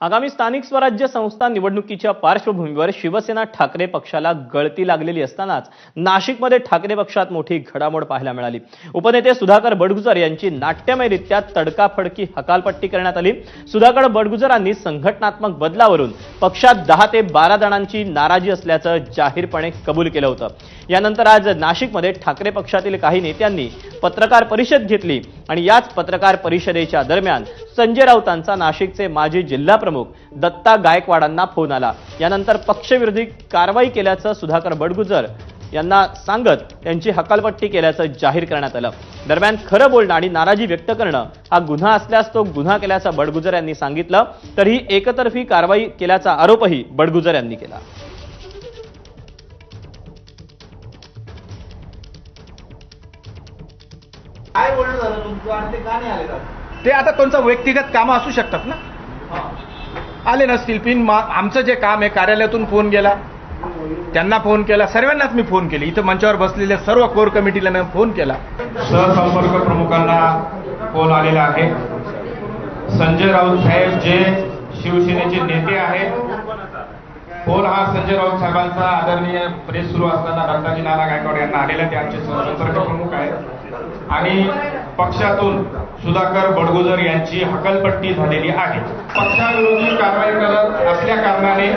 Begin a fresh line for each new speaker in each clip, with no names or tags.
आगामी स्थानिक स्वराज्य संस्था निवडणुकीच्या पार्श्वभूमीवर शिवसेना ठाकरे पक्षाला गळती लागलेली असतानाच नाशिकमध्ये ठाकरे पक्षात मोठी घडामोड पाहायला मिळाली। उपनेते सुधाकर बडगुजर यांची नाट्यमयरित्या तडकाफडकी हकालपट्टी करण्यात आली। सुधाकर बडगुजरांनी संघटनात्मक बदलावरून पक्षात 10 ते 12 जणांची नाराजी असल्याचं जाहीरपणे कबूल केलं होतं। यानंतर आज नाशिकमध्ये ठाकरे पक्षातील काही नेत्यांनी पत्रकार परिषद घेतली आणि याच पत्रकार परिषदेच्या दरम्यान संजय राऊतांचा नाशिकचे माजी जिल्हा प्रमुख दत्ता गायकवाडांना फोन आला। यानंतर पक्षविरोधी कारवाई केल्याचं सुधाकर बडगुजर यांना सांगत त्यांची हकालपट्टी केल्याचं जाहीर करण्यात आलं। दरम्यान खरं बोलणं आणि नाराजी व्यक्त करणं हा गुन्हा असल्यास तो गुन्हा केल्याचं बडगुजर यांनी सांगितलं, तर ही एकतर्फी कारवाई केल्याचा आरोपही बडगुजर यांनी केला।
काय बोलणं झालं तुमचं आणि ते का नाही आले का?
ते आता त्यांचं व्यक्तिगत कामं असू शकतात ना, आले नसतील। पिन आमचं जे काम आहे कार्यालयातून फोन गेला, त्यांना फोन केला, सर्वांनाच मी फोन केले। इथं मंचावर बसलेल्या सर्व कोर कमिटीला मी फोन केला।
सहसंपर्क प्रमुखांना फोन आलेला आहे। संजय राऊत साहेब जे शिवसेनेचे नेते आहेत, फोन हा संजय राऊत साहेबांचा आदरणीय प्रेस सुरू असताना दत्ताजी नाना गायकवाड यांना आलेला, ते आमचे सहसंपर्क प्रमुख आहेत आणि पक्षातून सुधाकर बडगुजर यांची हकालपट्टी झालेली आहे। पक्षाविरोधी कारवाई करत असल्या कारणाने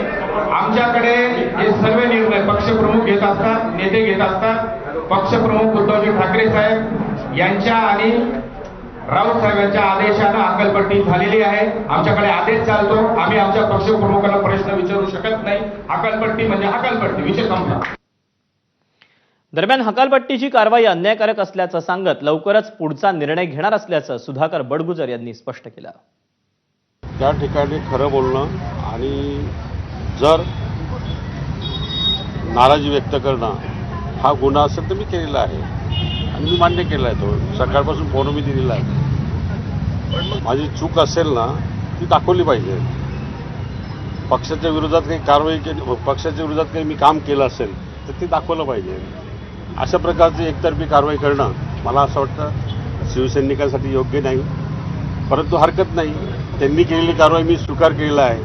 आमच्याकडे हे सर्व निर्णय पक्षप्रमुख घेत असतात, नेते घेत असतात। पक्षप्रमुख उद्धवजी ठाकरे साहेब यांच्या आणि राऊत साहेबांच्या आदेशानं हकालपट्टी झालेली आहे। आमच्याकडे आदेश चालतो, आम्ही आमच्या पक्षप्रमुखांना प्रश्न विचारू शकत नाही। हकालपट्टी म्हणजे हकालपट्टी, विषय संपला।
दरम्यान हकालपट्टीची कारवाई अन्यायकारक असल्याचं सांगत लवकरच पुढचा निर्णय घेणार असल्याचं सुधाकर बडगुजर यांनी स्पष्ट केलं।
त्या ठिकाणी खरं बोलणं आणि जर नाराजी व्यक्त करणं हा गुन्हा असेल तर मी केलेला आहे आणि मी मान्य केला आहे। तो सकाळपासून फोन मी दिलेला आहे। माझी चूक असेल ना ती दाखवली पाहिजे। पक्षाच्या विरोधात काही कारवाई केली, पक्षाच्या विरोधात काही मी काम केलं असेल तर ते दाखवलं पाहिजे। अशा प्रकारची एकतर्फी कारवाई करणं मला असं वाटतं शिवसैनिकांसाठी योग्य नाही, परंतु हरकत नाही। त्यांनी केलेली कारवाई मी स्वीकार केलेला आहे।